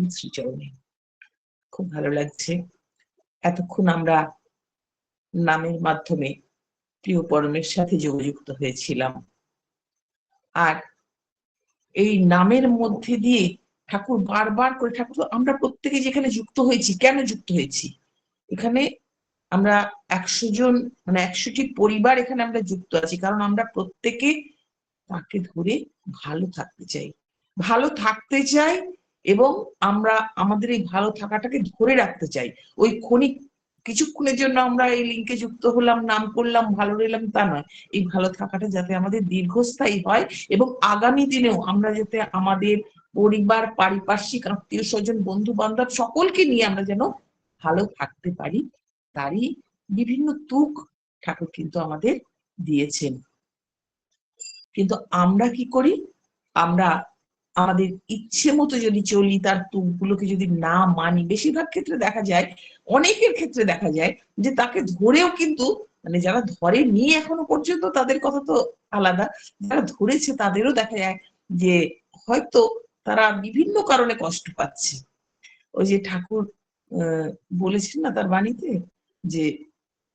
ঠাকুর শ্রীচরণে। খুব ভালো লাগছে। এতক্ষণ আমরা নামের মাধ্যমে প্রিয় পরমের সাথে যোগযুক্ত হয়েছিলাম, আর এই নামের মধ্যে দিয়ে ঠাকুর বারবার করে, ঠাকুর আমরা প্রত্যেকে যেখানে যুক্ত হয়েছি, কেন যুক্ত হয়েছি? এখানে আমরা 100 জন, মানে 100টি পরিবার এখানে আমরা যুক্ত আছি, কারণ আমরা প্রত্যেকে তাকে ধরে ভালো থাকতে চাই, ভালো থাকতে চাই, এবং আমরা আমাদের এই ভালো থাকাটাকে ধরে রাখতে চাই। ওই ক্ষণিক কিছুক্ষণের জন্য আমরা এই লিঙ্কে যুক্ত হলাম, নাম করলাম, ভালো রইলাম, তা নয়। এই ভালো থাকাটা যাতে আমাদের দীর্ঘস্থায়ী হয়, এবং আগামী দিনেও আমরা যাতে আমাদের পরিবার, পারিপার্শ্বিক, আত্মীয় স্বজন, বন্ধু বান্ধব সকলকে নিয়ে আমরা যেন ভালো থাকতে পারি, তারই বিভিন্ন তুক ঠাকুর কিন্তু আমাদের দিয়েছেন। কিন্তু আমরা কি করি? আমরা আমাদের ইচ্ছে মতো যদি চলি, তার তুকগুলোকে যদি না মানি, বেশিরভাগ ক্ষেত্রে দেখা যায়, অনেকের ক্ষেত্রে দেখা যায় যে তাকে ধরেও কিন্তু, মানে যারা ধরেনি এখনো পর্যন্ত তাদের কথা তো আলাদা, যারা ধরেছে তাদেরও দেখা যায় যে হয়তো তারা বিভিন্ন কারণে কষ্ট পাচ্ছে। ওই যে ঠাকুর বলেছেন না তার বাণীতে, যে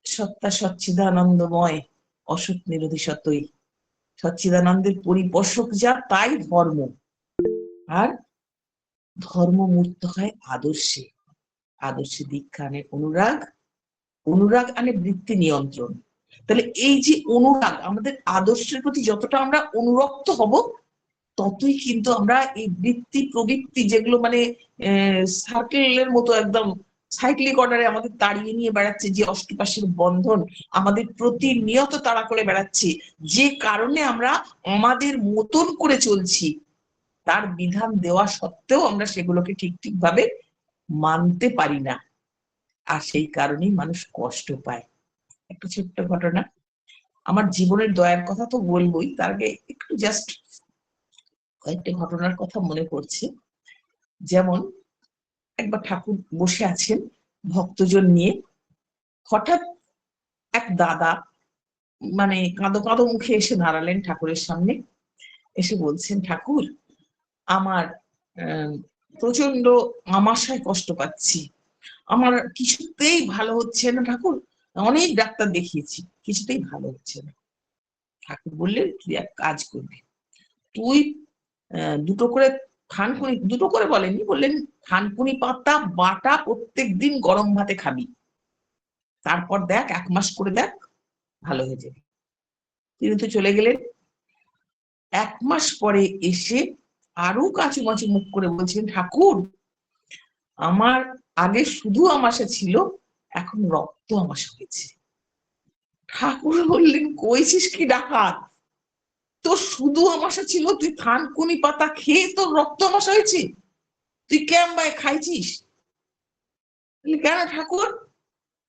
সত্তা সচ্চিদানন্দময়, অসৎ নিরোধী সতই, সচ্চিদানন্দের পরিপোষক যা তাই ধর্ম, আর ধর্ম মূর্ত হয় আদর্শে, আদর্শে দীক্ষা আনে অনুরাগ, অনুরাগ আনে বৃত্তি নিয়ন্ত্রণ। তাহলে এই যে অনুরাগ, আমাদের আদর্শের প্রতি যতটা আমরা অনুরক্ত হব, ততই কিন্তু আমরা এই বৃত্তি প্রবৃত্তি, যেগুলো মানে সার্কেলের মতো একদম সাইক্লিক অর্ডারে আমাদের তাড়িয়ে নিয়ে বেড়াচ্ছে, যে অষ্টপাশের বন্ধন আমাদের প্রতিনিয়ত তাড়া করে বেড়াচ্ছে, যে কারণে আমরা আমাদের মতন করে চলছি, তার বিধান দেওয়া সত্ত্বেও আমরা সেগুলোকে ঠিক ভাবে মানতে পারি না, আর সেই কারণেই মানুষ কষ্ট পায়। একটা ছোট্ট ঘটনা, আমার জীবনের দয়ার কথা তো বলবোই, তার আগে একটু জাস্ট কয়েকটা ঘটনার কথা মনে পড়ছে। যেমন একবার ঠাকুর বসে আছেন ভক্তজন নিয়ে, হঠাৎ এক দাদা মানে কাঁদো কাঁদো মুখে এসে দাঁড়ালেন ঠাকুরের সামনে, এসে বলছেন, ঠাকুর আমার প্রচন্ড আমাশায় কষ্ট পাচ্ছি, আমার কিছুতেই ভালো হচ্ছে না ঠাকুর, অনেক ডাক্তার দেখিয়েছি, কিছুতেই ভালো হচ্ছে না। ঠাকুর বললেন, তুই এক কাজ করবি, তুই দুটো করে থানকুনি, দুটো করে বলেনি, বললেন থানকুনি পাতা বাটা প্রত্যেক দিন গরম ভাতে খাবি, তারপর দেখ 1 মাস করে দেখ, ভালো হয়ে যাবে। তিনি তো চলে গেলেন। 1 মাস পরে এসে আরো কাঁচুমাচু মুখ করে বলছেন, ঠাকুর আমার আগে শুধু আমাশা ছিল, এখন রক্ত আমাশা হয়েছে। ঠাকুর বললেন, কইছিস কি ডাকাত, তোর শুধু আমাশা ছিল, তুই থানকুনি পাতা খেয়ে তোর রক্ত আমাশা হয়েছে, তুই কেমন খাইছিস? কেন ঠাকুর?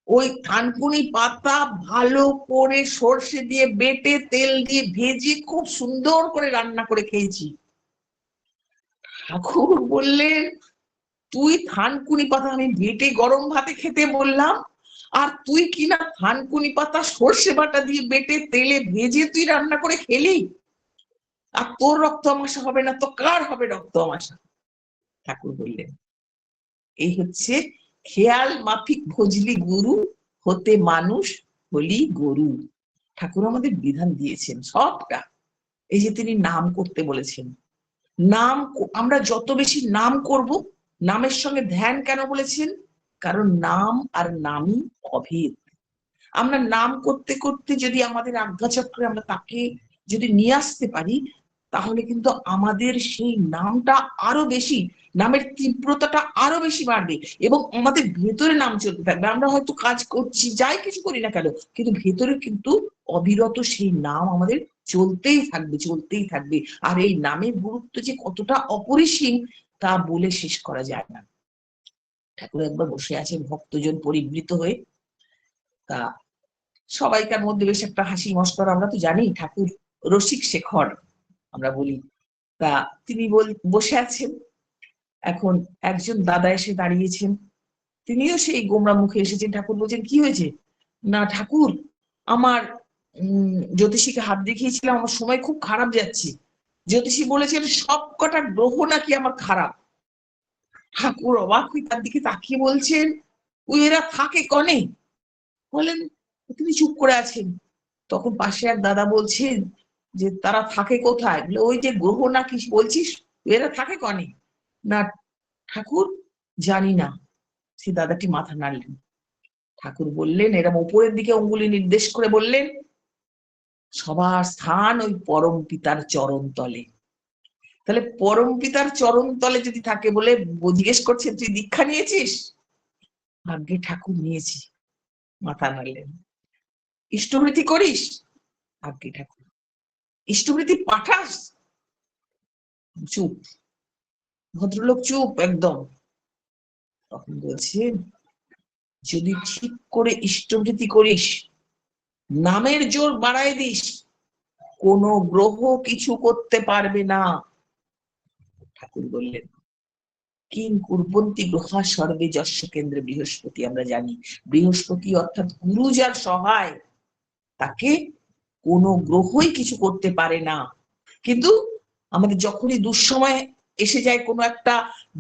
ওই থানকুনি পাতা ভালো করে সর্ষে দিয়ে বেটে তেল দিয়ে ভেজে খুব সুন্দর করে রান্না করে খেয়েছি। ঠাকুর বললেন, তুই থানকুনি পাতা আমি বেটে গরম ভাতে খেতে বললাম, আর তুই কিনা থানকুনি পাতা সর্ষে বাটা দিয়ে বেটে তেলে ভেজে তুই রান্না করে খেলি, আর তোর রক্ত আমাশা হবে না, তো কার হবে রক্ত আমাশা? ঠাকুর বললেন, এই হচ্ছে খেয়াল মাফিক ভজলি গুরু, হতে মানুষ হলি গরু। ঠাকুর আমাদের বিধান দিয়েছেন সবটা। এই যে তিনি নাম করতে বলেছেন, নাম আমরা যত বেশি নাম করব, নামের সঙ্গে ধ্যান কেন বলেছেন? কারণ নাম আর নামই অভেদ। আমরা নাম করতে করতে যদি আমাদের আজ্ঞাচক্রে আমরা তাকে যদি নিয়ে আসতে পারি, তাহলে কিন্তু আমাদের সেই নামটা আরো বেশি, নামের তীব্রতাটা আরো বেশি বাড়বে, এবং আমাদের ভেতরে নাম চলতে থাকবে। আমরা হয়তো কাজ করছি, যাই কিছু করি না কেন, কিন্তু ভেতরে কিন্তু অবিরত সেই নাম আমাদের চলতেই থাকবে, চলতেই থাকবে। আর এই নামের গুরুত্ব যে কতটা অপরিসীম, তা বলে শেষ করা যায় না। ঠাকুর একবার বসে আছেন ভক্তজন পরিবৃত হয়ে, তা সবাইকার মধ্যে বেশ একটা হাসি মস্করা, আমরা তো জানি ঠাকুর রসিক শেখর আমরা বলি। তা তিনি বসে আছেন, এখন একজন দাদা এসে দাঁড়িয়েছেন, তিনিও সেই গোমরা মুখে এসেছেন। ঠাকুর বলছেন, কি হয়েছে? না ঠাকুর, আমার জ্যোতিষীকে হাত দেখিয়েছিলাম, আমার সময় খুব খারাপ যাচ্ছে, জ্যোতিষী বলেছেন সব কটা গ্রহ নাকি আমার খারাপ। ঠাকুর অবাক হয়ে তার দিকে তাকিয়ে বলছেন, ওই এরা থাকে কনে? বলেন তিনি চুপ করে আছেন। তখন পাশে এক দাদা বলছেন যে তারা থাকে কোথায়? ওই যে গ্রহ না কি বলছিস, এরা থাকে কনে? না ঠাকুর জানি না। সে দাদাটি মাথা নাড়লেন। ঠাকুর বললেন, এরম উপরের দিকে অঙ্গুলি নির্দেশ করে বললেন, সবার স্থান ওই পরম পিতার চরণ তলে। তাহলে পরম পিতার চরণ তলে যদি থাকে বলে জিজ্ঞেস করছে, তুই দীক্ষা নিয়েছিস? আগে ঠাকুর নিয়েছি। মাথা নাড়লেন। ইষ্টভৃতি করিস? আগে ঠাকুর। ইষ্টভৃতি পাঠাস? চুপ। ভদ্রলোক চুপ একদম। তখন বলছেন, যদি ঠিক করে ইষ্টভৃতি করিস, নামের জোর বাড়ায় দিস, কোন গ্রহ কিছু করতে পারবে না। ঠাকুর বললেন, কিং কুর্বন্তি গ্রহা সর্বে যস্য কেন্দ্রে বৃহস্পতি। আমরা জানি বৃহস্পতি অর্থাৎ গুরু যার সহায়, তাকে কোন গ্রহই কিছু করতে পারে না। কিন্তু আমাদের যখনই দুঃসময় এসে যায়, কোনো একটা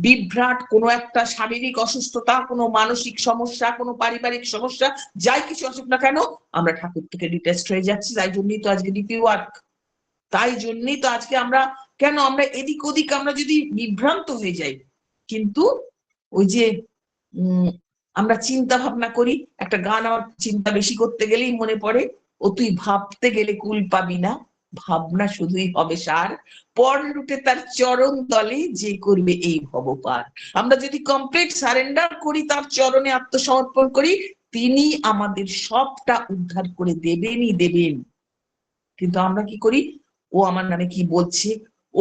বিভ্রাট, কোনো একটা শারীরিক অসুস্থতা, কোনো মানসিক সমস্যা, কোনো পারিবারিক সমস্যা, যাই কিছু আসুক না কেন, আমরা ঠাকুর থেকে ডিটেস্ট হয়ে যাচ্ছি। তাই জন্যই তো আজকে ডিপি ওয়ার্ক, তাই জন্যই তো আজকে আমরা আমরা এদিক ওদিক আমরা যদি বিভ্রান্ত হয়ে যাই, কিন্তু ওই যে আমরা চিন্তা ভাবনা করি, একটা গান আমার চিন্তা বেশি করতে গেলেই মনে পড়ে, ও তুই ভাবতে গেলে কুল পাবি না, ভাবনা শুধুই হবে সার, পর লুটে তার চরণ তলে যে করবে এই ভব পার। আমরা যদি কমপ্লিট সারেন্ডার করি, তার চরণে আত্মসমর্পণ করি, তিনি আমাদের সবটা উদ্ধার করে দেবেনই দেবেন। কিন্তু আমরা কি করি, ও আমার নামে কি বলছে,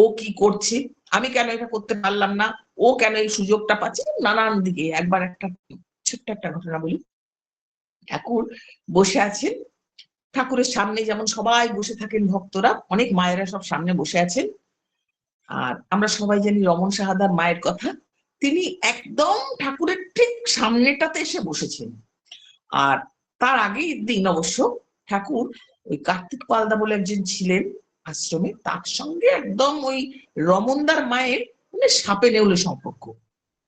ও কি করছে, আমি কেন এটা করতে পারলাম না, ও কেন এই সুযোগটা পাচ্ছে, নানান দিকে। একবার একটা ছোট্ট একটা ঘটনা বলি। ঠাকুর বসে আছেন, ঠাকুরের সামনে যেমন সবাই বসে থাকেন ভক্তরা, অনেক মায়েরা সব সামনে বসে আছেন। আর আমরা সবাই জানি রমন সাহাদার মায়ের কথা, তিনি একদম ঠাকুরের ঠিক সামনেটাতে এসে বসেছেন। আর তার আগেই দিন অবশ্য ঠাকুর ওই কার্তিক পালদা বলে একজন ছিলেন আশ্রমে, তার সঙ্গে একদম ওই রমনদার মায়ের মানে সাপে নেউলে সম্পর্ক,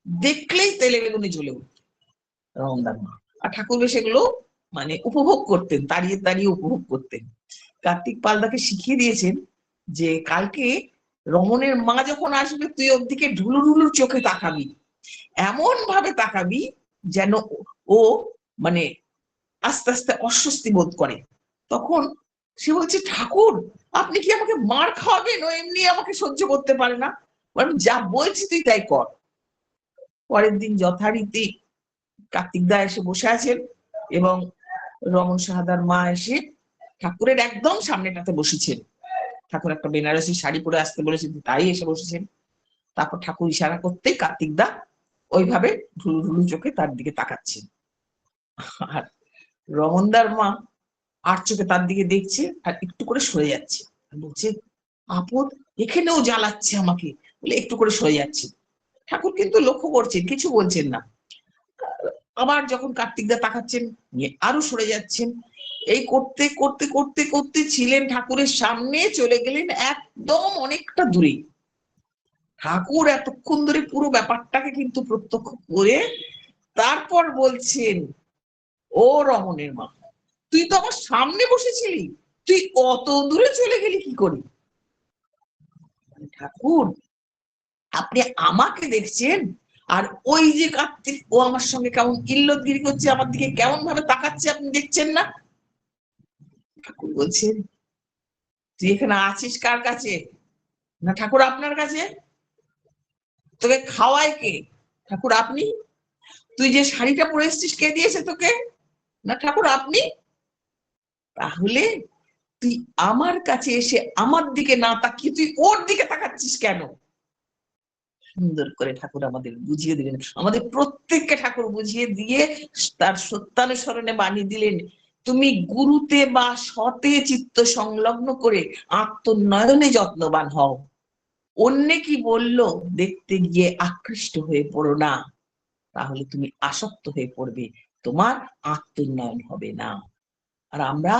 দেখলেই তেলে বেগুনে জ্বলে উঠত রমনদার মা। আর ঠাকুর বেশ এগুলো মানে উপভোগ করতেন, দাঁড়িয়ে দাঁড়িয়ে উপভোগ করতেন। কার্তিক পালদাকে শিখিয়ে দিয়েছেন যে কালকে রমনের মা যখন আসবে, তুই ওর দিকে ঢুলু ঢুলুর চোখে তাকাবি, এমন ভাবে তাকাবি যেন ও মানে আস্তে আস্তে অস্বস্তি বোধ করে। তখন সে বলছে, ঠাকুর আপনি কি আমাকে মার খাওয়াবেন? ও এমনি আমাকে সহ্য করতে পারে না, যা বলছি তুই তাই কর। পরের দিন যথারীতি কার্তিক দা এসে বসে আছেন এবং রমন সাহাদার মা এসে ঠাকুরের একদম সামনেটাতে বসেছেন। ঠাকুর একটা বেনারসি শাড়ি পরে আসতে বলেছেন, তাই এসে বসেছেন। তারপর ঠাকুর ইশারা করতেই কার্তিক দা ওইভাবে ঢুলু ঢুলু চোখে তার দিকে তাকাচ্ছেন। আর রমনদার মা আর চোখে তার দিকে দেখছে আর একটু করে সরে যাচ্ছে, বলছে, আপদ এখানেও জ্বালাচ্ছে আমাকে, বলে একটু করে সরে যাচ্ছে। ঠাকুর কিন্তু লক্ষ্য করছেন, কিছু বলছেন না। আবার যখন কার্তিক দা তাকাচ্ছেন, আরো সরে যাচ্ছেন। এই করতে করতে করতে করতে ছিলেন ঠাকুরের সামনে, চলে গেলেন একদম অনেকটা দূরে। ঠাকুর এতক্ষণ ধরে পুরো ব্যাপারটাকে কিন্তু প্রত্যক্ষ করে তারপর বলছেন, ও রমনের মা, তুই তো আমার সামনে বসেছিলি, তুই অত দূরে চলে গেলি কি করে? ঠাকুর আপনি আমাকে দেখছেন, আর ওই যে কার্তিক, ও আমার সঙ্গে কেমন ইল্লতগিরি করছে, আমার দিকে কেমন ভাবে তাকাচ্ছে, আপনি দেখছেন না? ঠাকুর বলছেন, তুই এখানে আছিস কার কাছে? না ঠাকুর আপনার কাছে। তোকে খাওয়ায় কে? ঠাকুর আপনি। তুই যে শাড়িটা পরে এসেছিস, কে দিয়েছে তোকে? না ঠাকুর আপনি। তাহলে তুই আমার কাছে এসে আমার দিকে না তাকিয়ে তুই ওর দিকে তাকাচ্ছিস কেন? সুন্দর করে ঠাকুর আমাদের বুঝিয়ে দিলেন, আমাদের প্রত্যেককে ঠাকুর বুঝিয়ে দিয়ে তার সত্যানুসরণে বানিয়ে দিলেন, তুমি গুরুতে বা সতে চিত্ত সংলগ্ন করে আত্মোন্নয়নে যত্নবান হও। অন্যে কি বললো দেখতে গিয়ে আকৃষ্ট হয়ে পড়ো না, তাহলে তুমি আসক্ত হয়ে পড়বে, তোমার আত্মোন্নয়ন হবে না। আর আমরা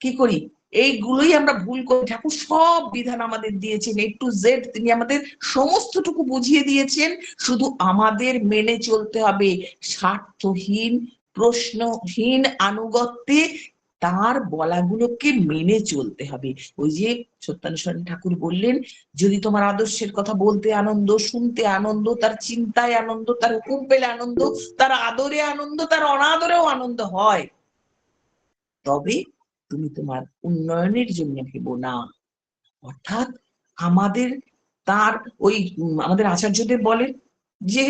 কি করি, এইগুলোই আমরা ভুল করি। ঠাকুর সব বিধান আমাদের দিয়েছেন, A to Z তিনি আমাদের সমস্তটুকু বুঝিয়ে দিয়েছেন, শুধু আমাদের মেনে চলতে হবে স্বার্থহীন প্রশ্নহীন আনুগত্যে, তার বলাগুলোকে মেনে চলতে হবে। ওই যে সত্যানুসরণ ঠাকুর বললেন, যদি তোমার আদর্শের কথা বলতে আনন্দ, শুনতে আনন্দ, তার চিন্তায় আনন্দ, তার হুকুম পেলে আনন্দ, তার আদরে আনন্দ, তার অনাদরেও আনন্দ হয়, তবে তুমি তোমার উন্নয়নের জন্য ভেবো না। অর্থাৎ আমাদের তার ওই আমাদের আচার্যদেব বলেন যে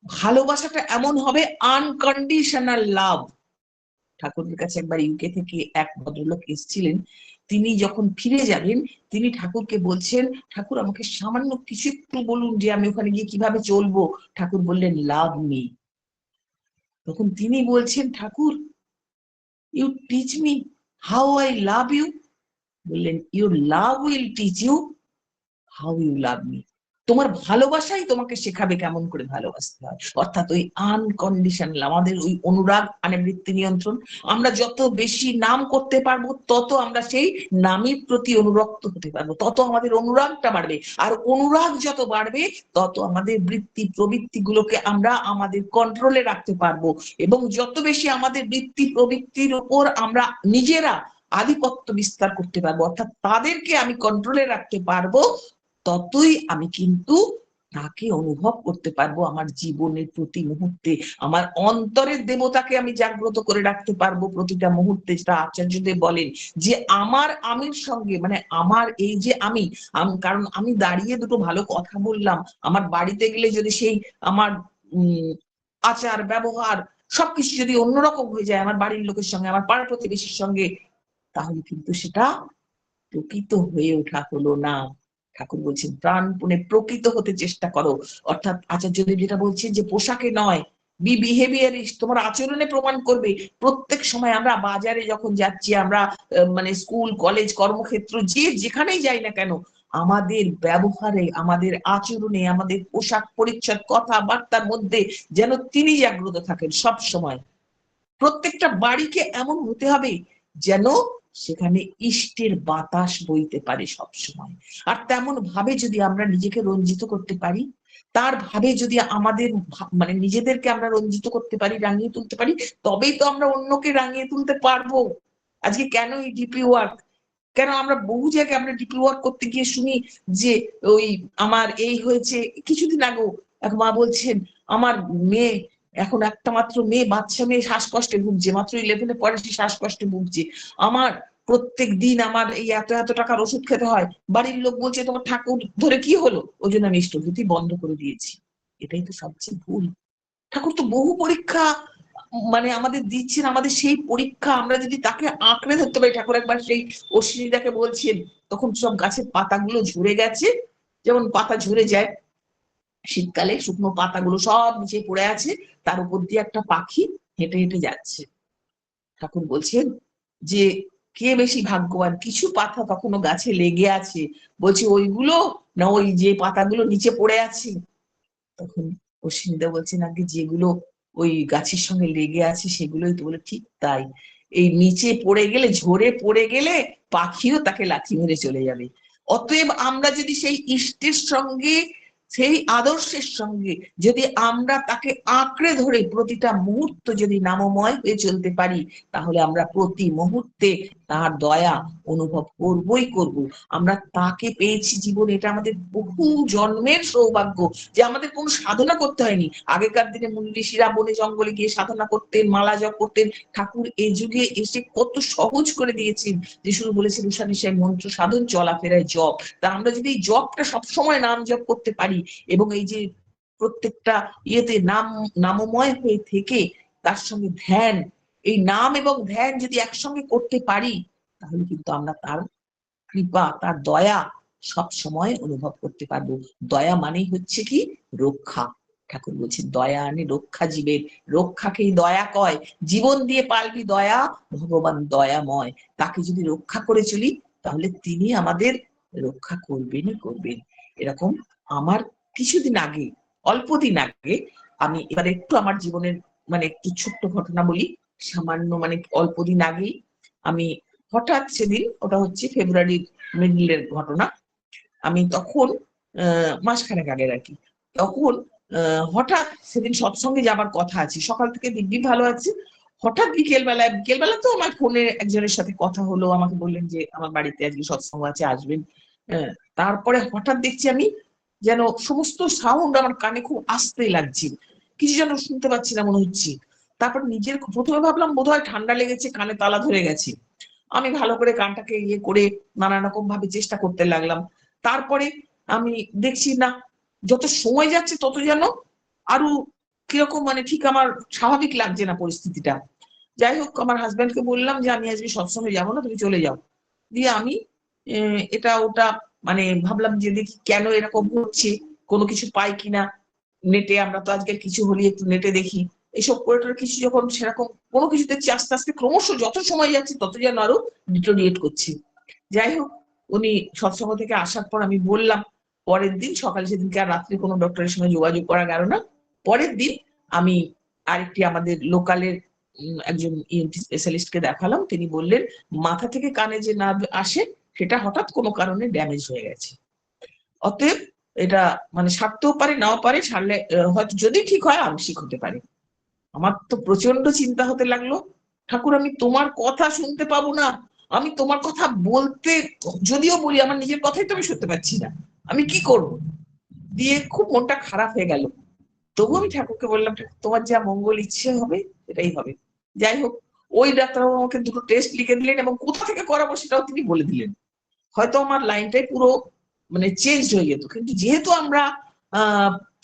ভালোবাসাটা এমন হবে আনকন্ডিশনাল লাভ। ঠাকুরের কাছে একবার ইউকে থেকে এক ভদ্রলোক এসেছিলেন, তিনি যখন ফিরে যাবেন তিনি ঠাকুরকে বলছেন, ঠাকুর আমাকে সামান্য কিছু একটু বলুন যে আমি ওখানে গিয়ে কিভাবে চলবো। ঠাকুর বললেন, লাভ মি। তখন তিনি বলছেন, Thakur you teach me how I love you. বললেন, your love will teach you how you love me. তোমার ভালোবাসাই তোমাকে শেখাবে কেমন করে ভালোবাসতে হয়। অর্থাৎ ওই আনকন্ডিশনাল, আমাদের ওই অনুরাগ মানে বৃত্তি নিয়ন্ত্রণ। আমরা যত বেশি নাম করতে পারবো তত আমরা সেই নামের প্রতি অনুরক্ত হতে পারবো, তত আমাদের অনুরাগটা বাড়বে। আর অনুরাগ যত বাড়বে তত আমাদের বৃত্তি প্রবৃত্তি গুলোকে আমরা আমাদের কন্ট্রোলে রাখতে পারবো। এবং যত বেশি আমাদের বৃত্তি প্রবৃত্তির উপর আমরা নিজেরা আধিপত্য বিস্তার করতে পারবো, অর্থাৎ তাদেরকে আমি কন্ট্রোলে রাখতে পারবো, ততই আমি কিন্তু তাকে অনুভব করতে পারবো আমার জীবনের প্রতি মুহূর্তে। আমার অন্তরের দেবতাকে আমি জাগ্রত করে রাখতে পারবো প্রতিটা মুহূর্তে। যেটা আচার্যদেব বলেন যে আমার আমির সঙ্গে, মানে আমার এই যে আমি, কারণ আমি দাঁড়িয়ে দুটো ভালো কথা বললাম, আমার বাড়িতে গেলে যদি সেই আমার আচার ব্যবহার সবকিছু যদি অন্যরকম হয়ে যায় আমার বাড়ির লোকের সঙ্গে, আমার পাড়া প্রতিবেশীর সঙ্গে, তাহলে কিন্তু সেটা প্রকৃত হয়ে ওঠা হলো না। ঠাকুর বলছেন প্রাণপণে প্রকৃত হতে চেষ্টা করো। অর্থাৎ আচার্যদেব যেটা বলছেন যে পোশাকে নয়, বি বিহেভিয়ারিস্ট, তোমার আচরণে প্রমাণ করবে। প্রত্যেক সময় আমরা বাজারে যখন যাচ্ছি, আমরা মানে স্কুল কলেজ কর্মক্ষেত্র যে যেখানেই যাই না কেন, আমাদের ব্যবহারে আমাদের আচরণে আমাদের পোশাক পরিচ্ছদ কথাবার্তার মধ্যে যেন তিনি জাগ্রত থাকেন সব সময়। প্রত্যেকটা বাড়িকে এমন হতে হবে যেন সেখানে ইষ্টের বাতাস বইতে পারে সব সময়। আর তেমন ভাবে যদি আমরা নিজেকে রঞ্জিত করতে পারি, তার ভাবে যদি আমাদের মানে নিজেদেরকে আমরা রঞ্জিত করতে পারি, রাঙিয়ে তুলতে পারি, তবেই তো আমরা অন্যকে রাঙিয়ে তুলতে পারবো। আজকে কেন এই ডিপি ওয়ার্ক, কেন আমরা বহু জায়গায় আমরা ডিপি ওয়ার্ক করতে গিয়ে শুনি যে ওই আমার এই হয়েছে। কিছুদিন আগেও এক মা বলছেন, আমার মেয়ে, এখন একটা মাত্র মেয়ে, বাচ্চা মেয়ে শ্বাসকষ্টে ভুগছে, মাত্র 11-এ পড়ে, সে শ্বাসকষ্টে ভুগছে। আমার প্রত্যেক দিন আমার এই এত এত টাকার ওষুধ খেতে হয়। বাড়ির লোক বলছে তোমার ঠাকুর ধরে কি হলো, ওই জন্য আমি ইষ্টভূতি বন্ধ করে দিয়েছি। এটাই তো সবচেয়ে ভুল। ঠাকুর তো বহু পরীক্ষা মানে আমাদের দিচ্ছেন, আমাদের সেই পরীক্ষা আমরা যদি তাকে আঁকড়ে ধরতে পারি। ঠাকুর একবার সেই অশ্বিনীদাকে বলছেন, তখন সব গাছের পাতাগুলো ঝরে গেছে, যেমন পাতা ঝরে যায় শীতকালে, শুকনো পাতাগুলো সব নিচে পড়ে আছে, তার উপর দিয়ে একটা পাখি হেঁটে হেঁটে যাচ্ছে। ঠাকুর বলছেন যে কে বেশি ভাগ্যবান, কিছু পাতা তখনও গাছে লেগে আছে, বলছে ওইগুলো না ওই যে পাতাগুলো নিচে পড়ে আছে। তখন অশ্বিনীদা বলছেন, আগে যেগুলো ওই গাছের সঙ্গে লেগে আছে সেগুলোই তো। বলে ঠিক তাই, এই নিচে পড়ে গেলে, ঝরে পড়ে গেলে পাখিও তাকে লাথি মেরে চলে যাবে। অতএব আমরা যদি সেই ইষ্টের সঙ্গে, সেই আদর্শের সঙ্গে যদি আমরা তাকে আঁকড়ে ধরে প্রতিটা মুহূর্ত যদি নামময় হয়ে চলতে পারি, তাহলে আমরা প্রতি মুহূর্তে তার দয়া অনুভব করবই করব। আমরা তাকে পেয়েছি জীবন, এটা আমাদের বহু জন্মের সৌভাগ্য যে আমাদের কোনো সাধনা করতে হয়নি। আগেকার দিনে মুনি ঋষিরা বনে জঙ্গলে গিয়ে সাধনা করতেন, মালা জপ করতেন। ঠাকুর এই যুগে এসে কত সহজ করে দিয়েছেন, যে শুরু বলেছেন উষা নিশায় মন্ত্র সাধন, চলাফেরায় জপ। তা আমরা যদি এই জপটা সবসময় নাম জপ করতে পারি, এবং এই যে প্রত্যেকটা ইয়েতে নামময় হয়ে থেকে তার সঙ্গে ধ্যান, এই নাম এবং ধ্যান যদি একসঙ্গে করতে পারি, তাহলে কিন্তু আমরা তার কৃপা, তার দয়া সব সময় অনুভব করতে পারবো। দয়া মানেই হচ্ছে কি রক্ষা। ঠাকুর বলছেন দয়া আনে রক্ষা জীবের, রক্ষাকেই দয়া কয়। জীবন দিয়ে পালবি দয়া, ভগবান দয়াময়। তাকে যদি রক্ষা করে চলি, তাহলে তিনি আমাদের রক্ষা করবেনই করবেন। এরকম আমার কিছুদিন আগে, অল্প দিন আগে, আমি এবার একটু আমার জীবনের মানে একটু ছোট্ট ঘটনা বলি। সামান্য মানে অল্প দিন আগেই আমি হঠাৎ সেদিন, ওটা হচ্ছে ফেব্রুয়ারির মিডলের ঘটনা, আমি তখন মাসখানেক আগের আর কি, তখন হঠাৎ সেদিন সৎসঙ্গে যাবার কথা আছে, সকাল থেকে দিব্যি ভালো আছে, হঠাৎ বিকেলবেলা তো আমার ফোনে একজনের সাথে কথা হলো, আমাকে বললেন যে আমার বাড়িতে আজকে সৎসঙ্গ আছে, আসবেন। তারপরে হঠাৎ দেখছি আমি যেন সমস্ত সাউন্ড আমার কানে খুব আস্তে লাগছে, কিছু যেন শুনতে পাচ্ছি না মনে হচ্ছে। তারপর নিজের প্রথমে ভাবলাম বোধহয় ঠান্ডা লেগেছে, কানে তালা ধরে গেছে। আমি ভালো করে কানটাকে ইয়ে করে নানা রকম ভাবে চেষ্টা করতে লাগলাম। তারপরে আমি দেখছি না, যত সময় যাচ্ছে তত যেন আরো কিরকম, মানে ঠিক আমার স্বাভাবিক লাগছে না পরিস্থিতিটা। যাই হোক, আমার হাজবেন্ডকে বললাম যে আমি আজকে সৎসঙ্গে যাবো না, তুমি চলে যাও। দিয়ে আমি এটা ওটা মানে ভাবলাম যে দেখি কেন এরকম হচ্ছে, কোনো কিছু পাই কিনা নেটে, আমরা তো আজকে কিছু হলে একটু নেটে দেখি, এইসব করে কিছু যখন সেরকম কোনো কিছু দেখছি, আস্তে আস্তে ক্রমশ যত সময় যাচ্ছে তত যেন আরো ডিটোরিয়েট করছি। যাই হোক, উনি সৎসঙ্গ থেকে আসার পর আমি বললাম, পরের দিন সকালে, সেদিনকে আর রাত্রে কোনো ডক্টরের সঙ্গে যোগাযোগ করা গেল না, পরের দিন আমি আরেকটি আমাদের লোকালের একজন ইএনটি স্পেশালিস্টকে দেখালাম। তিনি বললেন মাথা থেকে কানে যে নার্ভ আসে সেটা হঠাৎ কোনো কারণে ড্যামেজ হয়ে গেছে। অতএব এটা মানে সারতেও পারে, নাও পারে, সারলে হয়তো যদি ঠিক হয় আংশিক হতে পারে। আমার তো প্রচন্ড চিন্তা হতে লাগলো, ঠাকুর আমি তোমার কথা শুনতে পাবো না, আমি তোমার কথা বলতে যদিও বলি আমার নিজের কথাই তো আমি শুনতে পাচ্ছি না, আমি কি করব? দিয়ে খুব মনটা খারাপ হয়ে গেল। তবু আমি ঠাকুরকে বললাম, তোমার যা মঙ্গল ইচ্ছে হবে সেটাই হবে। যাই হোক, ওই ডাক্তারবাবু আমাকে দুটো টেস্ট লিখে দিলেন এবং কোথা থেকে করাবো সেটাও তিনি বলে দিলেন। হয়তো আমার লাইনটাই পুরো মানে চেঞ্জ হয়ে যেত, কিন্তু যেহেতু আমরা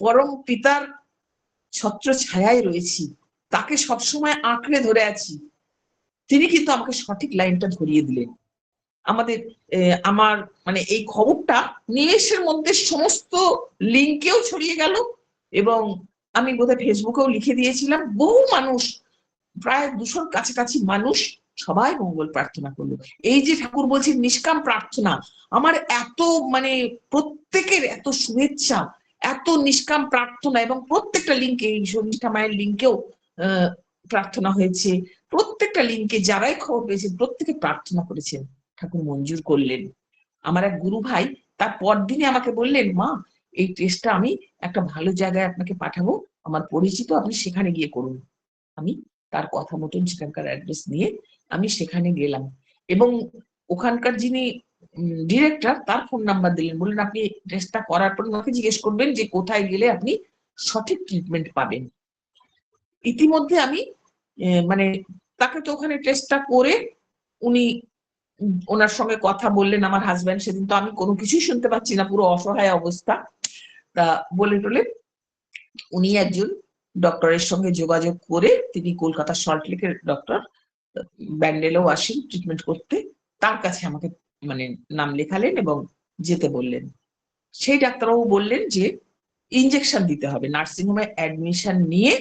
পরম পিতার ছত্র ছায়ায় রয়েছি, তাকে সবসময় আঁকড়ে ধরে আছি, তিনি কিন্তু আমাকে সঠিক লাইনটা ধরিয়ে দিলেন। আমাদের আমার মানে এই খবরটা নিমেষের মধ্যে সমস্ত লিঙ্কেও ছড়িয়ে গেল, এবং আমি বোধহয় ফেসবুকেও লিখে দিয়েছিলাম, বহু মানুষ, প্রায় 200-র কাছাকাছি মানুষ সবাই মঙ্গল প্রার্থনা করলো। এই যে ঠাকুর বলছেন নিষ্কাম প্রার্থনা, আমার এত মানে প্রত্যেকের এত শুভেচ্ছা, এত নিষ্কাম প্রার্থনা, এবং প্রত্যেকটা লিঙ্কে, এই শর্মিষ্ঠা মায়ের লিঙ্কেও প্রার্থনা হয়েছে, প্রত্যেকটা লিঙ্কে যারাই খবর পেয়েছেন প্রত্যেকে প্রার্থনা করেছেন, ঠাকুর মঞ্জুর করলেন। আমার এক গুরু ভাই তার পরদিনই আমাকে বললেন, মা এই টেস্টটা আমি একটা ভালো জায়গায় আপনাকে পাঠাবো, আমার পরিচিত, আপনি সেখানে গিয়ে করুন। আমি তার কথা মতন সেখানকার অ্যাড্রেস নিয়ে আমি সেখানে গেলাম, এবং ওখানকার যিনি ডিরেক্টর তার ফোন নাম্বার দিলেন, বললেন আপনি টেস্টটা করার পর আমাকে জিজ্ঞেস করবেন যে কোথায় গেলে আপনি সঠিক ট্রিটমেন্ট পাবেন। ইতিমধ্যে আমি মানে তাকে তো ওখানে টেস্টটা করে উনি ওনার সঙ্গে কথা বললেন, আমার হাজব্যান্ড, সেদিন তো আমি কোনো কিছুই শুনতে পাচ্ছি না, পুরো অসহায় অবস্থা। তা বলে টলে উনি একজন ডক্টরের সঙ্গে যোগাযোগ করে, তিনি কলকাতার সল্টলেকের ডক্টর, ব্যান্ডেলেও আসেন ট্রিটমেন্ট করতে, তার কাছে আমাকে মানে নাম লেখালেন এবং যেতে বললেন। সেই ডাক্তারবাবু বললেন যে ইনজেকশন দিতে হবে, নার্সিংহোমে অ্যাডমিশন নিয়ে,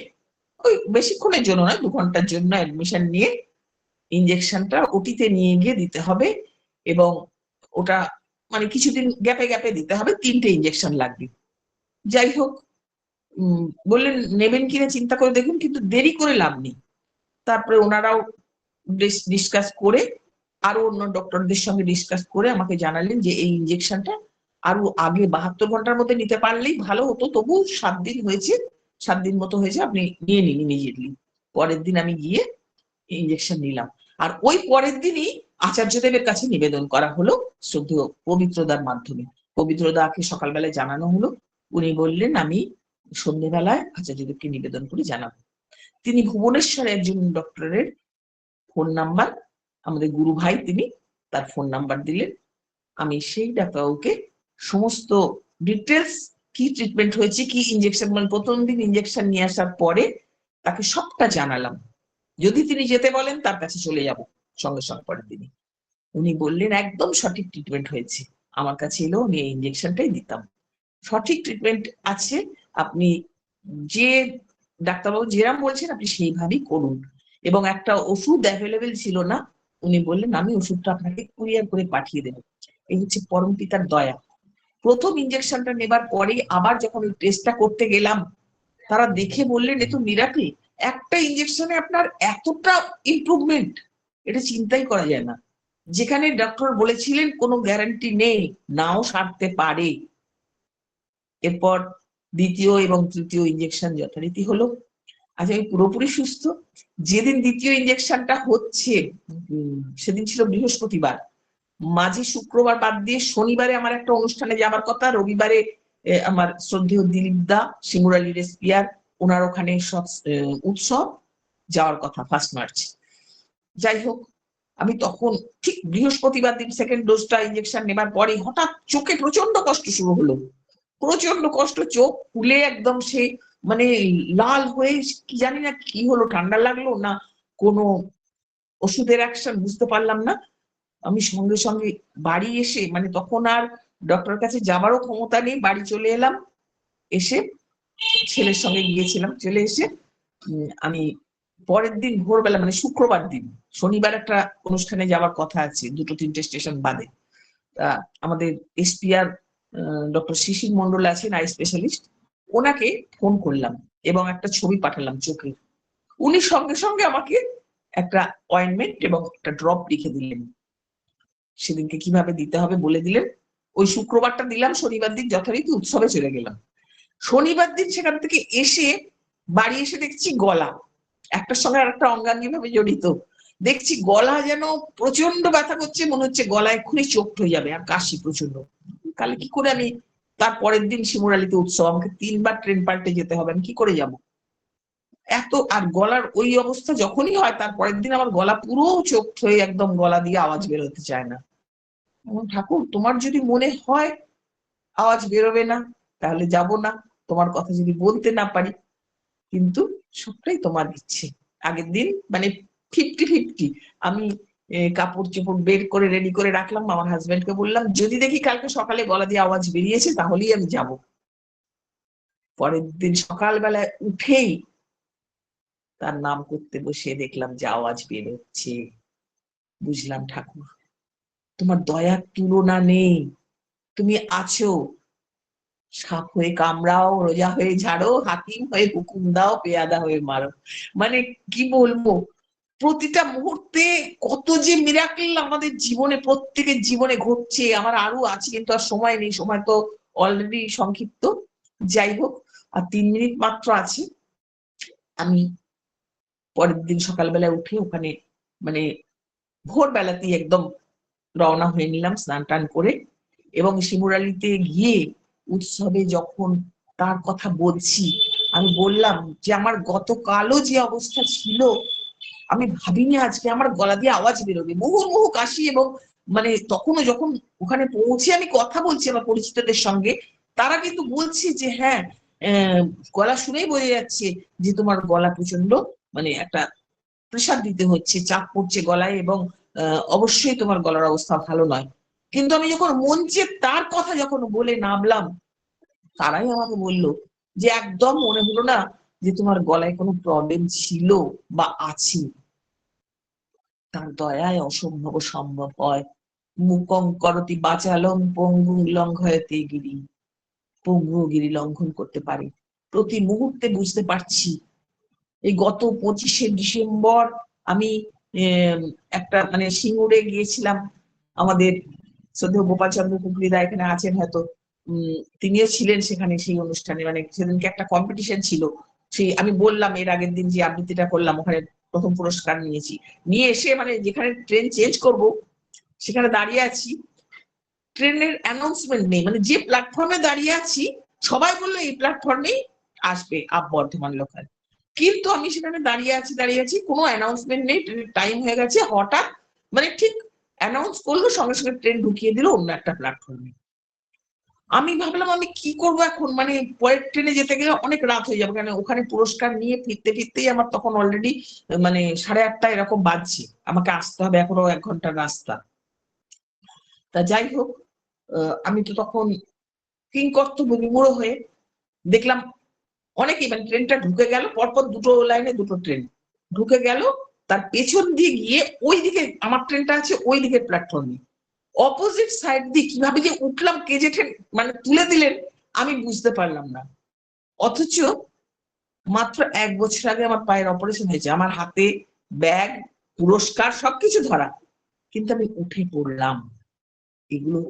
ওই বেশিক্ষণের জন্য নয়, 2 ঘন্টার জন্য অ্যাডমিশন নিয়ে ইনজেকশনটা ওটিতে নিয়ে গিয়ে দিতে হবে, এবং ওটা মানে কিছুদিন গ্যাপে গ্যাপে দিতে হবে, 3টে ইনজেকশন লাগবে। যাই হোক, বললেন নেবেন কিনা চিন্তা করে দেখুন, কিন্তু দেরি করে লাভ নেই। তারপরে ওনারাও ডিসকাস করে, আরো অন্য ডক্টরদের সঙ্গে ডিসকাস করে আমাকে জানালেন যে এই ইনজেকশনটা আরো আগে 72 ঘন্টার মধ্যে নিতে পারলেই ভালো হতো, তবু 7 দিন হয়েছে, 7 দিন মতো হয়েছে, আপনি নিয়ে নিন ইমিডিয়েটলি। পরের দিন আমি গিয়ে ইনজেকশন নিলাম, আর ওই পরের দিনই আচার্যদেবের কাছে নিবেদন করা হলো শ্রদ্ধেয় পবিত্রদার মাধ্যমে। পবিত্রদাকে সকালবেলায় জানানো হলো, উনি বললেন আমি সন্ধ্যেবেলায় আচার্যদেবকে নিবেদন করে জানাবো। তিনি ভুবনেশ্বরে একজন ডক্টরের ফোন নাম্বার, আমাদের গুরু ভাই তিনি, তার ফোন নাম্বার দিলেন। আমি সেই ডাক্তারবাবুকে সমস্ত ডিটেলস, কি ট্রিটমেন্ট হয়েছে, কি ইনজেকশন, মানে প্রথম দিন ইনজেকশন নিয়ে আসার পরে তাকে সবটা জানালাম। যদি তিনি যেতে বলেন তার কাছে চলে যাব সঙ্গে সঙ্গে পরের দিনই। উনি বললেন একদম সঠিক ট্রিটমেন্ট হয়েছে, আমার কাছে এলেও আমি এই ইনজেকশনটাই দিতাম, সঠিক ট্রিটমেন্ট আছে, আপনি যে ডাক্তারবাবু যেরাম বলছেন আপনি সেইভাবেই করুন। এবং একটা ওষুধ অ্যাভেলেবেল ছিল না, উনি বললেন আমি ওষুধটা আপনাকে কুরিয়ার করে পাঠিয়ে দেবো। এই হচ্ছে পরম পিতার দয়া। প্রথম ইনজেকশনটা নেবার পরে আবার যখন ওই টেস্টটা করতে গেলাম, তারা দেখে বললেন এ তো মিরাকেল, একটা ইনজেকশনে আপনার এতটা ইমপ্রুভমেন্ট, এটা চিন্তাই করা যায় না। যেখানে ডক্টর বলেছিলেন কোনো গ্যারান্টি নেই, নাও সারতে পারে। এরপর দ্বিতীয় এবং তৃতীয় ইঞ্জেকশন যথারীতি হলো। আজ আমি পুরোপুরি সুস্থ। যেদিন দ্বিতীয় ইঞ্জেকশনটা হচ্ছে সেদিন ছিল বৃহস্পতিবার, মাঝে শুক্রবার বাদ দিয়ে শনিবারে আমার একটা অনুষ্ঠানে যাবার কথা, রবিবারে আমার শ্রদ্ধেয় দিলীপ দা শিমুরালী রেসপিয়ার ওনার ওখানে উৎসব, যাওয়ার কথা 1 মার্চ। যাই হোক, আমি তখন ঠিক বৃহস্পতিবার দিন সেকেন্ড ডোজটা ইঞ্জেকশন নেবার পরে হঠাৎ চোখে প্রচন্ড কষ্ট শুরু হলো, প্রচন্ড কষ্ট, চোখ ফুলে একদম সে মানে লাল হয়ে, কি জানি না কি হলো, ঠান্ডা লাগলো না কোনো ওষুধের অ্যাকশন বুঝতে পারলাম না। আমি সঙ্গে সঙ্গে বাড়ি এসে, মানে তখন আর ডক্টর কাছে যাবারও ক্ষমতা নেই, বাড়ি চলে এলাম। এসে ছেলের সঙ্গে গিয়েছিলাম, চলে এসে আমি পরের দিন ভোরবেলা, মানে শুক্রবার দিন, শনিবার একটা অনুষ্ঠানে যাওয়ার কথা আছে 2-3টে স্টেশন বাদে, আমাদের এসপিআর ডক্টর শিশির মন্ডল আছেন, আই স্পেশালিস্ট, ওনাকে ফোন করলাম এবং একটা ছবি পাঠালাম চোখের। উনি সঙ্গে সঙ্গে আমাকে একটা অয়েন্টমেন্ট এবং একটা ড্রপ লিখে দিলেন, সেদিনকে কিভাবে দিতে হবে বলে দিলেন। ওই শুক্রবারটা দিলাম, শনিবার দিন যথারীতি উৎসবে চলে গেলাম। শনিবার দিন সেখান থেকে এসে বাড়ি এসে দেখছি গলা একটার সঙ্গে আর একটা অঙ্গাঙ্গি ভাবে জড়িত, দেখছি গলা যেন প্রচন্ড ব্যথা করছে, মনে হচ্ছে গলা এক্ষুনি চোট হয়ে যাবে, আর কাশি প্রচন্ড। তাহলে কি করে আমি, তার পরের দিন শিমুরালীতে উৎসব, আমাকে 3বার ট্রেন পাল্টে যেতে হবে, আমি কি করে যাব? এত, আর গলার ওই অবস্থা যখনই হয় তার পরের দিন আমার গলা পুরো চোখ হয়ে একদম গলা দিয়ে আওয়াজ বেরোতে চায় না। ঠাকুর, তোমার যদি মনে হয় আওয়াজ বেরোবে না তাহলে যাব না, তোমার কথা যদি বলতে না পারি, কিন্তু সবটাই তোমার ইচ্ছে। আগের দিন মানে 50-50 আমি কাপড় চোপড় বের করে রেডি করে রাখলাম, আমার হাজবেন্ডকে বললাম যদি দেখি কালকে সকালে গলা দিয়ে আওয়াজ বেরিয়েছে তাহলেই আমি যাব। পরের দিন সকালবেলায় উঠেই তার নাম করতে বসে দেখলাম যে আওয়াজ বেরোচ্ছে। বুঝলাম ঠাকুর, তোমার দয়ার তুলনা নেই, তুমি আছো। সাপ হয়ে কামড়াও, রোজা হয়ে ঝাড়ো, হাকিম হয়ে হুকুম দাও, পেয়াদা হয়ে মারো। মানে কি বলবো, প্রতিটা মুহূর্তে কত যে মিরাকেল আমাদের জীবনে, প্রত্যেকের জীবনে ঘটছে। আমার আরো আছে কিন্তু আর সময় নেই, সময় তো অলরেডি সংক্ষিপ্ত। যাই হোক, আর 3 মিনিট মাত্র আছে। আমি পরের দিন সকালবেলায় উঠে ওখানে মানে ভোরবেলাতেই একদম রওনা হয়ে নিলাম স্নান টান করে, এবং শিমুরালীতে গিয়ে উৎসবে যখন তার কথা বলছি, আমি বললাম যে আমার গতকালও যে অবস্থা ছিল আমি ভাবিনি আজকে আমার গলা দিয়ে আওয়াজ বেরোবে, মুহুর্মুহু কাশি। এবং মানে তখনও যখন ওখানে পৌঁছে আমি কথা বলছি আমার পরিচিতদের সঙ্গে, তারা কিন্তু বলছে যে হ্যাঁ, গলা শুনেই বোঝা যাচ্ছে যে তোমার গলা প্রচন্ড মানে একটা প্রেসার দিতে হচ্ছে, চাপ পড়ছে গলায়, এবং অবশ্যই তোমার গলার অবস্থা ভালো নয়। কিন্তু আমি যখন মঞ্চে তার কথা যখন বলে নামলাম, তারাই আমাকে বললো যে একদম মনে হলো না যে তোমার গলায় কোনো প্রবলেম ছিল বা আছে। তার দয়ায় অসম্ভব সম্ভব হয়। মুকং করতি বাচালং পঙ্গুং লঙ্ঘয়তে গিরি, পঙ্গু গিরি লঙ্ঘন করতে পারে। প্রতি মুহূর্তে বুঝতে পারছি। এই গত 25শে ডিসেম্বর আমি একটা মানে সিঙ্গুরে গিয়েছিলাম, আমাদের শ্রদ্ধেয় গোপাল চন্দ্র কুকলিদা এখানে আছেন হয়তো, তিনিও ছিলেন সেখানে সেই অনুষ্ঠানে। মানে সেদিনকে একটা কম্পিটিশন ছিল, সেই আমি বললাম এর আগের দিন যে আবৃত্তিটা করলাম, ওখানে প্রথম পুরস্কার নিয়েছি। নিয়ে এসে মানে যেখানে ট্রেন চেঞ্জ করব সেখানে দাঁড়িয়ে আছি, ট্রেনের অ্যানাউন্সমেন্ট নেই, মানে যে প্ল্যাটফর্মে দাঁড়িয়ে আছি সবাই বললো এই প্ল্যাটফর্মেই আসবে আপ বর্ধমান লোকাল, কিন্তু আমি সেখানে দাঁড়িয়ে আছি কোনো অ্যানাউন্সমেন্ট নেই, ট্রেনের টাইম হয়ে গেছে। হঠাৎ মানে ঠিক অ্যানাউন্স করলো, সঙ্গে সঙ্গে ট্রেন ঢুকিয়ে দিল অন্য একটা প্ল্যাটফর্মে। আমি ভাবলাম আমি কি করবো এখন, মানে পরের ট্রেনে যেতে গেলে অনেক রাত হয়ে যাবে, কারণ ওখানে পুরস্কার নিয়ে ফিরতে ফিরতেই আমার তখন অলরেডি মানে 8:30 এরকম বাজছে, আমাকে আসতে হবে এখনো 1 ঘন্টার রাস্তা। তা যাই হোক, আমি তো তখন কিংকর্তব্য বিমূঢ় হয়ে দেখলাম অনেকেই, মানে ট্রেনটা ঢুকে গেল, পরপর 2টো লাইনে 2টো ট্রেন ঢুকে গেল, তার পেছন দিয়ে গিয়ে ওই দিকে আমার ট্রেনটা আছে ওই দিকে প্ল্যাটফর্মে, অপোজিট সাইড দিয়ে কিভাবে যে উঠলাম, কে যে মানে তুলে দিলেন আমি বুঝতে পারলাম না। অথচ মাত্র 1 বছর আগে আমার পায়ের অপারেশন হয়েছে, আমার হাতে ব্যাগ, পুরস্কার সবকিছু ধরা, কিন্তু আমি উঠে পড়লাম। এগুলো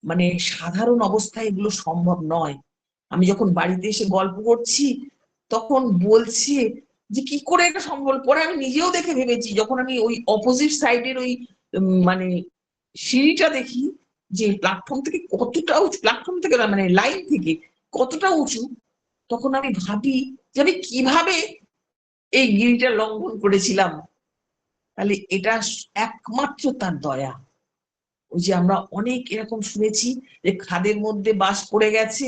মানে সাধারণ অবস্থায় এগুলো সম্ভব নয়। আমি যখন বাড়িতে এসে গল্প করছি, তখন বলছে যে কি করে এটা সম্ভব? পরে আমি নিজেও দেখে ভেবেছি, যখন আমি ওই অপোজিট সাইডের ওই মানে সিঁড়িটা দেখি যে প্ল্যাটফর্ম থেকে কতটা উঁচু, প্ল্যাটফর্ম থেকে না মানে লাইন থেকে কতটা উঁচু, তখন আমি ভাবি যে আমি কিভাবে এই গিরিটা লঙ্ঘন করেছিলাম। তাহলে এটা একমাত্র তার দয়া। ওই যে আমরা অনেক এরকম শুনেছি যে খাদের মধ্যে বাস পড়ে গেছে,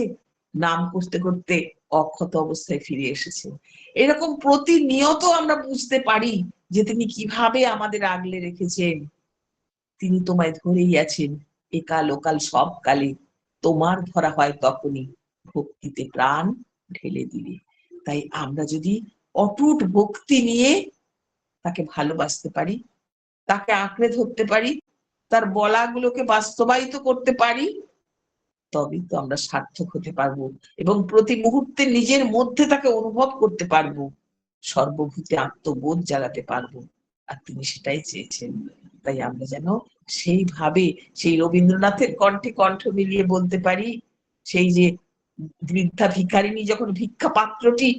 নাম করতে করতে অক্ষত অবস্থায় ফিরে এসেছে। এরকম প্রতিনিয়ত আমরা বুঝতে পারি যে তিনি কিভাবে আমাদের আগলে রেখেছেন। তিনি তোমায় ধরেই আছেন একাল ওকাল সব কালে, তোমার ধরা হয় তখনই ভক্তিতে প্রাণ ঢেলে দিলে। তাই আমরা যদি অটুট ভক্তি নিয়ে তাকে ভালোবাসতে পারি, তাকে আঁকড়ে ধরতে পারি, তার বলাগুলোকে বাস্তবায়িত করতে পারি, তবেই তো আমরা সার্থক হতে পারবো এবং প্রতি মুহূর্তে নিজের মধ্যে তাকে অনুভব করতে পারবো, সর্বভূতে আত্মবোধ জ্বালাতে পারবো। আর তিনি সেটাই চেয়েছেন। তাই আমরা যেন সেইভাবে সেই রবীন্দ্রনাথের কণ্ঠে কণ্ঠ মিলিয়ে বলতে পারি, সেই যে বৃদ্ধা ভিখারিণী যখন ভিক্ষা পাত্রটি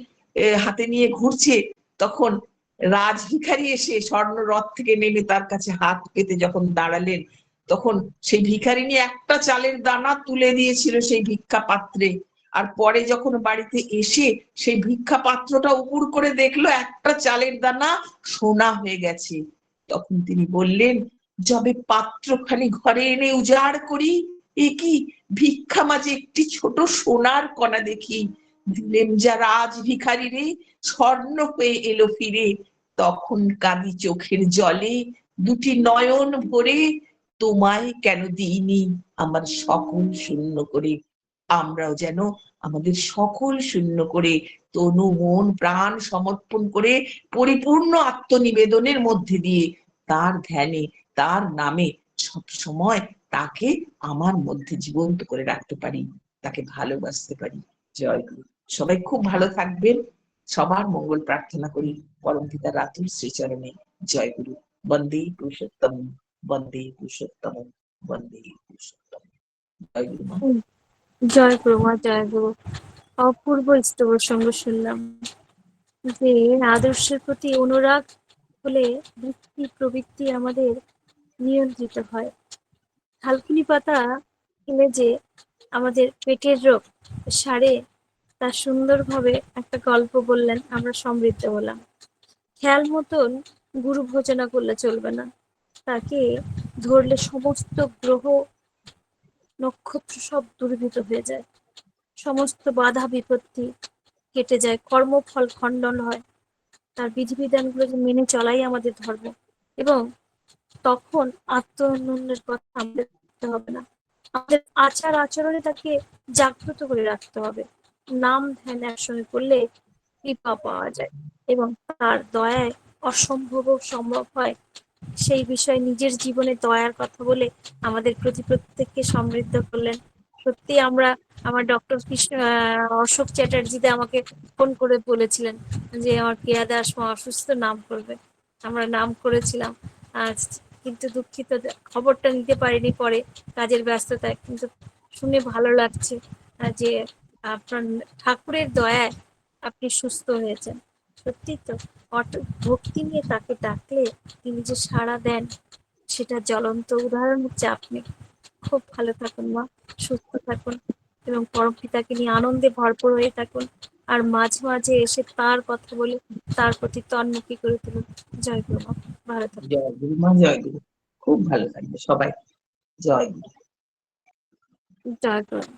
হাতে নিয়ে ঘুরছে, তখন রাজ ভিখারি এসে স্বর্ণ রথ থেকে নেমে তার কাছে হাত পেতে যখন দাঁড়ালেন, তখন সেই ভিখারিণী একটা চালের দানা তুলে দিয়েছিল সেই ভিক্ষা পাত্রে। আর পরে যখন বাড়িতে এসে সেই ভিক্ষা পাত্রটা উপুড় করে দেখলো একটা চালের দানা সোনা হয়ে গেছে, তখন তিনি বললেন, যবে পাত্রখানি ঘরে এনে উজাড় করি, এ কি ভিক্ষা মাঝে একটি ছোট সোনার কণা দেখি, দিলেন যা রাজ ভিখারি রে, স্বর্ণ হয়ে এলো ফিরে, তখন কাঁদি চোখের জলে, দুটি নয়ন ভরে, তোমায় কেন দিইনি আমার সকল শূন্য করে। আমরাও যেন আমাদের সকল শূন্য করে, তনু মন প্রাণ সমর্পণ করে, পরিপূর্ণ আত্মনিবেদনের মধ্যে দিয়ে তার ধ্যানে, তার নামে সব সময় তাকে আমার মধ্যে জীবন্ত করে রাখতে পারি, তাকে ভালোবাসতে পারি। জয় গুরু। সবাই খুব ভালো থাকবেন। সবার মঙ্গল প্রার্থনা করি পরম পিতা রাতুল শ্রীচরণে। জয় গুরু। বন্দে পুরুষোত্তম, বন্দে পুরুষোত্তম, বন্দে পুরুষোত্তম। জয় গুরু মা। জয় গুরু মা, জয় গুরু। অপূর্ব স্তব সঙ্গ শুনলাম যে আদর্শের প্রতি অনুরাগ হলে বৃত্তি প্রবৃত্তি আমাদের নিয়ন্ত্রিত হয়। থালকুনি পাতা খেলে যে আমাদের পেটের রোগ সারে, তা সুন্দরভাবে একটা গল্প বললেন, আমরা সমৃদ্ধ হলাম। খেয়াল মতন গুরু ভোজনা করলে চলবে না, তাকে ধরলে সমস্ত গ্রহ নক্ষত্র সব দূরীভূত হয়ে যায়, সমস্ত বাধা বিপত্তি কেটে যায়, কর্মফল খণ্ডন হয়। তার বিধিবিধানগুলো মেনে চলাই আমাদের ধর্ম। এবং তখন আত্ম-উন্নয়নের কথা আমাদের ভাবতে হবে না, আমাদের আচার আচরণে তাকে জাগ্রত করে রাখতে হবে। নাম ধ্যান একসঙ্গে করলে কৃপা পাওয়া যায় এবং তার দয়ায় অসম্ভবও সম্ভব হয়। সেই বিষয়ে নিজের জীবনে দয়ার কথা বলে আমাদের প্রতি প্রত্যেককে সমৃদ্ধ করলেন। সত্যি আমরা, আমার ডক্টর অশোক চ্যাটার্জিতে আমাকে ফোন করে বলেছিলেন যে আমার কেয়া দাস মা অসুস্থ, নাম করবে। আমরা নাম করেছিলাম, কিন্তু দুঃখিত খবরটা নিতে পারিনি পরে কাজের ব্যস্ততায়। কিন্তু শুনে ভালো লাগছে যে আপনার ঠাকুরের দয়ায় আপনি সুস্থ হয়েছেন। সত্যি তো, ভক্তি নিয়ে তাকে ডাকলে তিনি যে সাড়া দেন, সেটা জ্বলন্ত উদাহরণ হচ্ছে আপনি। খুব ভালো থাকুন মা, সুস্থ থাকুন এবং পরমপিতাকে নিয়ে আনন্দে ভরপুর হয়ে থাকুন। আর মাঝে মাঝে এসে তার কথা বলে তার প্রতি তন্মুখী করে তুলুন। জয় গুরু মা, ভালো থাকুন। জয় গুরু মা, জয় গুরু। খুব ভালো থাকবে সবাই। জয় গুরু। জয় গুরু।